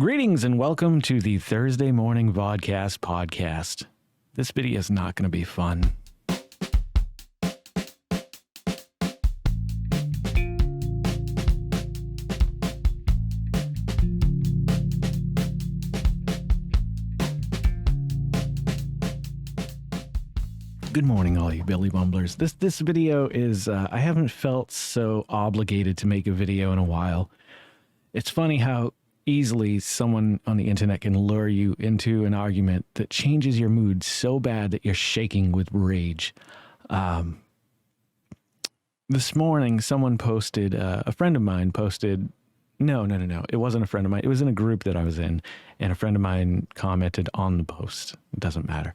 Greetings and welcome to the Thursday Morning Vodkast podcast. This video is not going to be fun. Good morning, all you Billy Bumblers. This video is, I haven't felt so obligated to make a video in a while. It's funny how easily someone on the internet can lure you into an argument that changes your mood so bad that you're shaking with rage. This morning, someone posted, a friend of mine posted, no, it wasn't a friend of mine. It was in a group that I was in, and a friend of mine commented on the post. It doesn't matter.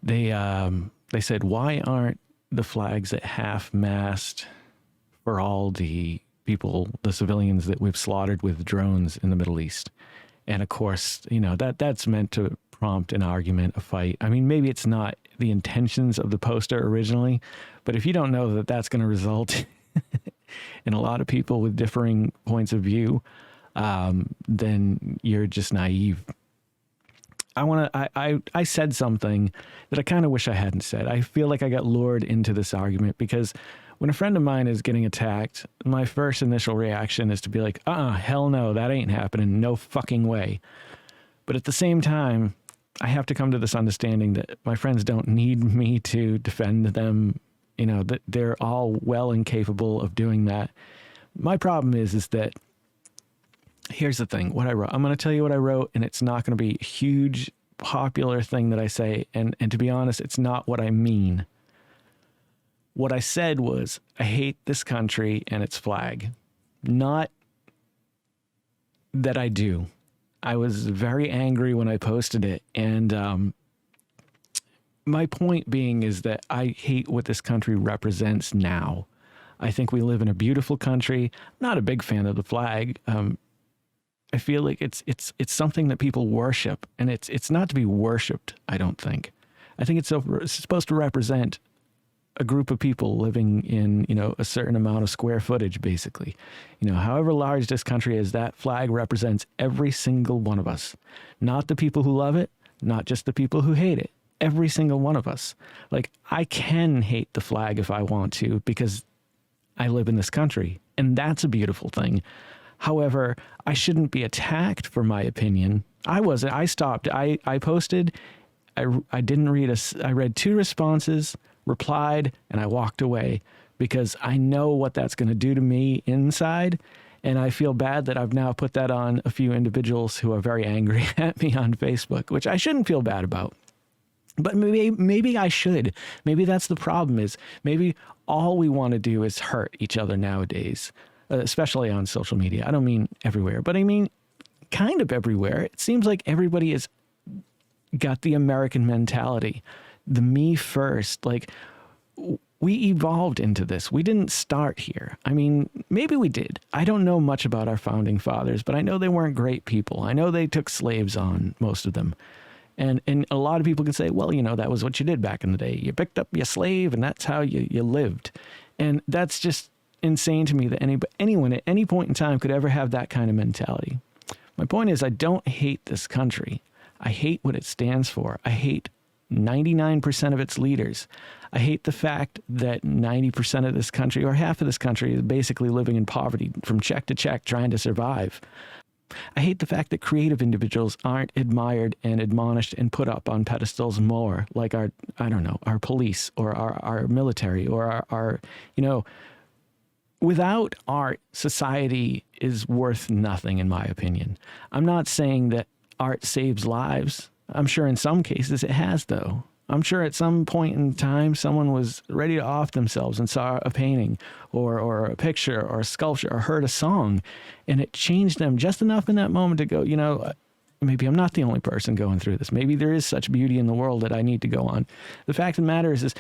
They said, why aren't the flags at half-mast for all the people, the civilians that we've slaughtered with drones in the Middle East? And of course, you know, that's meant to prompt an argument, a fight. I mean, maybe it's not the intentions of the poster originally, but if you don't know that that's going to result in a lot of people with differing points of view, then you're just naive. I said something that I kind of wish I hadn't said. I feel like I got lured into this argument because when a friend of mine is getting attacked, my first initial reaction is to be like, hell no, that ain't happening. No fucking way. But at the same time, I have to come to this understanding that my friends don't need me to defend them. You know, that they're all well and capable of doing that. My problem is that here's the thing, what I wrote. I'm going to tell you what I wrote, and it's not going to be a huge popular thing that I say. And to be honest, it's not what I mean. What I said was, I hate this country and its flag. Not that I do. I was very angry when I posted it. And my point being is that I hate what this country represents now. I think we live in a beautiful country. I'm not a big fan of the flag. I feel like it's something that people worship, and it's not to be worshipped, I don't think. I think it's supposed to represent a group of people living in, you know, a certain amount of square footage, basically. You know, however large this country is, that flag represents every single one of us. Not the people who love it, not just the people who hate it. Every single one of us. Like, I can hate the flag if I want to because I live in this country, and that's a beautiful thing. However, I shouldn't be attacked for my opinion. I stopped. I posted. I didn't read I read 2 responses, replied, and I walked away because I know what that's going to do to me inside. And I feel bad that I've now put that on a few individuals who are very angry at me on Facebook, which I shouldn't feel bad about. But maybe I should. Maybe that's the problem, is maybe all we want to do is hurt each other nowadays. Especially on social media. I don't mean everywhere, but I mean kind of everywhere. It seems like everybody has got the American mentality, the me first. Like, we evolved into this. We didn't start here. I mean, maybe we did. I don't know much about our founding fathers, but I know they weren't great people. I know they took slaves on, most of them. And a lot of people can say, well, you know, that was what you did back in the day. You picked up your slave and that's how you lived. And that's just insane to me that anyone at any point in time could ever have that kind of mentality. My point is, I don't hate this country. I hate what it stands for. I hate 99% of its leaders. I hate the fact that 90% of this country, or half of this country, is basically living in poverty from check to check, trying to survive. I hate the fact that creative individuals aren't admired and admonished and put up on pedestals more, like our police or our military or our you know. Without art, society is worth nothing, in my opinion. I'm not saying that art saves lives. I'm sure in some cases it has, though. I'm sure at some point in time, someone was ready to off themselves and saw a painting or a picture or a sculpture or heard a song, and it changed them just enough in that moment to go, you know, maybe I'm not the only person going through this. Maybe there is such beauty in the world that I need to go on. The fact of the matter is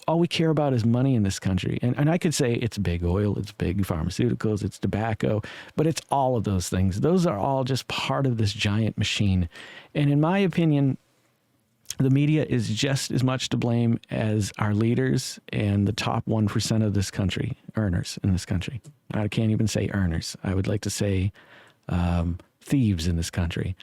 all we care about is money in this country. And I could say it's big oil, it's big pharmaceuticals, it's tobacco, but it's all of those things. Those are all just part of this giant machine. And in my opinion, the media is just as much to blame as our leaders and the top 1% of this country, earners in this country. I can't even say earners. I would like to say thieves in this country.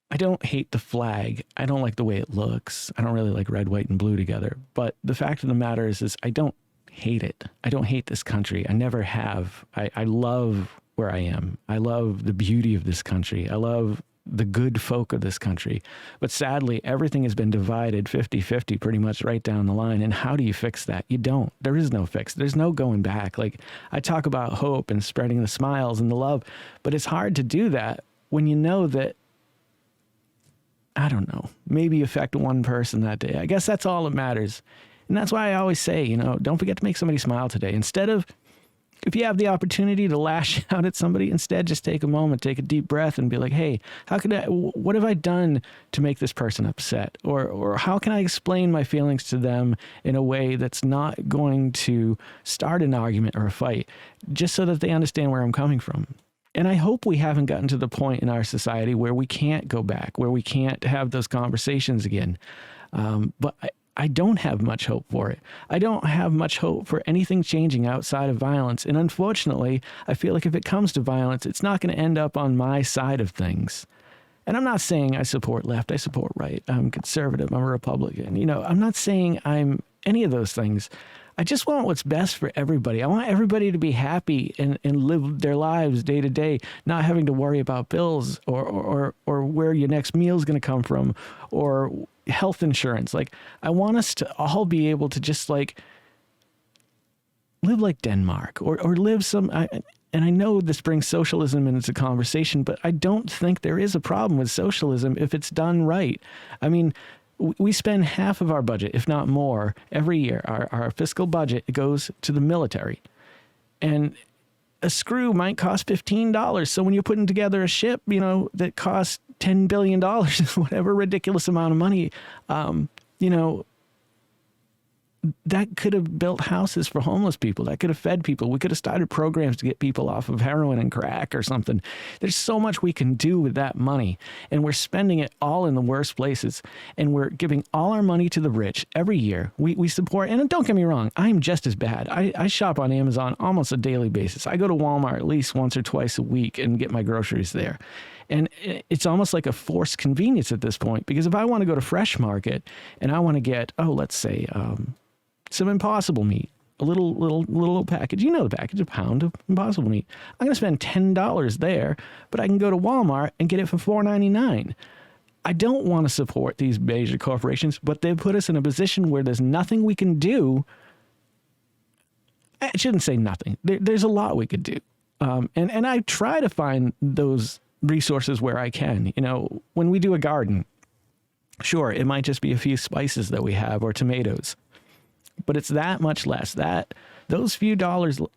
I don't hate the flag. I don't like the way it looks. I don't really like red, white, and blue together. But the fact of the matter is I don't hate it. I don't hate this country. I never have. I love where I am. I love the beauty of this country. I love the good folk of this country. But sadly, everything has been divided 50-50 pretty much right down the line. And how do you fix that? You don't. There is no fix. There's no going back. Like, I talk about hope and spreading the smiles and the love, but it's hard to do that when you know that, I don't know, maybe affect one person that day. I guess that's all that matters. And that's why I always say, you know, don't forget to make somebody smile today. Instead of, if you have the opportunity to lash out at somebody, instead just take a moment, take a deep breath and be like, hey, what have I done to make this person upset? Or how can I explain my feelings to them in a way that's not going to start an argument or a fight, just so that they understand where I'm coming from? And I hope we haven't gotten to the point in our society where we can't go back, where we can't have those conversations again. But I don't have much hope for it. I don't have much hope for anything changing outside of violence. And unfortunately, I feel like if it comes to violence, it's not going to end up on my side of things. And I'm not saying I support left, I support right. I'm conservative, I'm a Republican. You know, I'm not saying I'm any of those things. I just want what's best for everybody. I want everybody to be happy and live their lives day to day, not having to worry about bills or where your next meal is going to come from or health insurance. Like, I want us to all be able to just like live like Denmark or live and I know this brings socialism into conversation, but I don't think there is a problem with socialism if it's done right. I mean, we spend half of our budget, if not more, every year. Our fiscal budget goes to the military. And a screw might cost $15. So when you're putting together a ship, you know, that costs $10 billion, whatever ridiculous amount of money, you know, that could have built houses for homeless people. That could have fed people. We could have started programs to get people off of heroin and crack or something. There's so much we can do with that money. And we're spending it all in the worst places. And we're giving all our money to the rich every year. We support, and don't get me wrong, I'm just as bad. I shop on Amazon almost a daily basis. I go to Walmart at least once or twice a week and get my groceries there. And it's almost like a forced convenience at this point, because if I want to go to Fresh Market and I want to get, let's say, some Impossible meat, a little package, you know the package, a pound of Impossible meat. I'm going to spend $10 there, but I can go to Walmart and get it for $4.99. I don't want to support these major corporations, but they've put us in a position where there's nothing we can do. I shouldn't say nothing. There's a lot we could do. And I try to find those resources where I can. You know, when we do a garden, sure, it might just be a few spices that we have or tomatoes. But it's that much less. Those few dollars less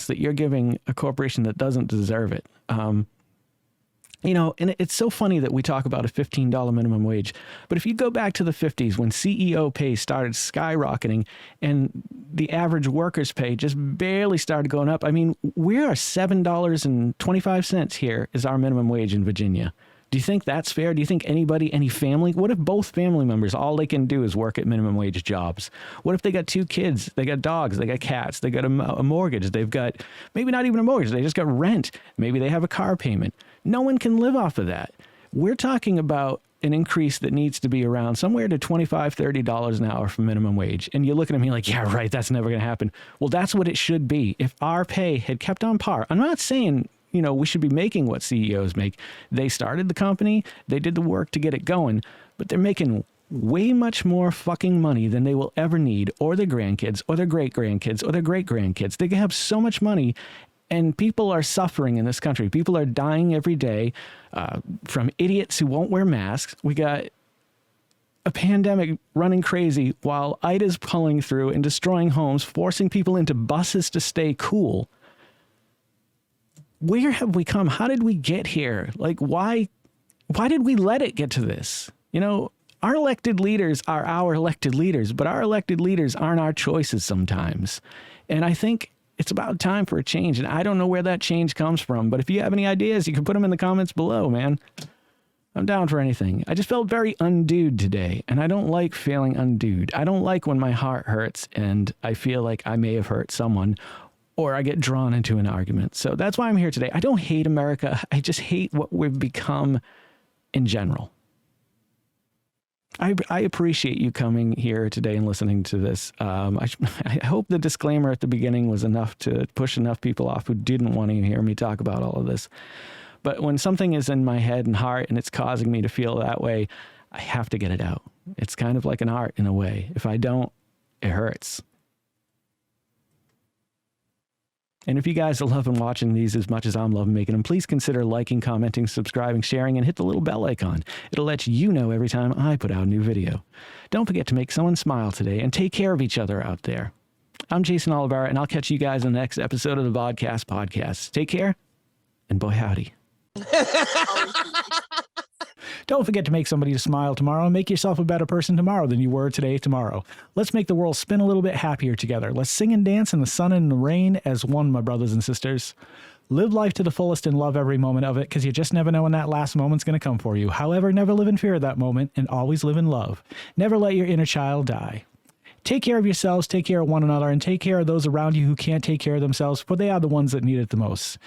that you're giving a corporation that doesn't deserve it. You know, and it's so funny that we talk about a $15 minimum wage. But if you go back to the 50s when CEO pay started skyrocketing and the average worker's pay just barely started going up. I mean, we are $7.25 here is our minimum wage in Virginia. Do you think that's fair? Do you think any family, what if both family members, all they can do is work at minimum wage jobs? What if they got 2 kids, they got dogs, they got cats, they got a mortgage, they've got maybe not even a mortgage, they just got rent, maybe they have a car payment. No one can live off of that. We're talking about an increase that needs to be around somewhere to $25, $30 an hour for minimum wage. And you're looking at me like, yeah, right, that's never going to happen. Well, that's what it should be. If our pay had kept on par, I'm not saying, you know, we should be making what CEOs make. They started the company, they did the work to get it going, but they're making way much more fucking money than they will ever need, or their grandkids, or their great-grandkids, or their great-grandkids. They have so much money, and people are suffering in this country. People are dying every day from idiots who won't wear masks. We got a pandemic running crazy while Ida's pulling through and destroying homes, forcing people into buses to stay cool. Where have we come? How did we get here? Like, why did we let it get to this? You know, our elected leaders are our elected leaders, but our elected leaders aren't our choices sometimes. And I think it's about time for a change. And I don't know where that change comes from, but if you have any ideas, you can put them in the comments below, man. I'm down for anything. I just felt very undued today, and I don't like feeling undued. I don't like when my heart hurts and I feel like I may have hurt someone, or I get drawn into an argument. So that's why I'm here today. I don't hate America. I just hate what we've become in general. I appreciate you coming here today and listening to this. I hope the disclaimer at the beginning was enough to push enough people off who didn't want to hear me talk about all of this. But when something is in my head and heart and it's causing me to feel that way, I have to get it out. It's kind of like an art in a way. If I don't, it hurts. And if you guys are loving watching these as much as I'm loving making them, please consider liking, commenting, subscribing, sharing, and hit the little bell icon. It'll let you know every time I put out a new video. Don't forget to make someone smile today and take care of each other out there. I'm Jason Olivera, and I'll catch you guys in the next episode of the Vodkast podcast. Take care, and boy howdy. Don't forget to make somebody smile tomorrow and make yourself a better person tomorrow than you were today tomorrow. Let's make the world spin a little bit happier together. Let's sing and dance in the sun and the rain as one, my brothers and sisters. Live life to the fullest and love every moment of it, because you just never know when that last moment's going to come for you. However, never live in fear of that moment and always live in love. Never let your inner child die. Take care of yourselves, take care of one another, and take care of those around you who can't take care of themselves, for they are the ones that need it the most.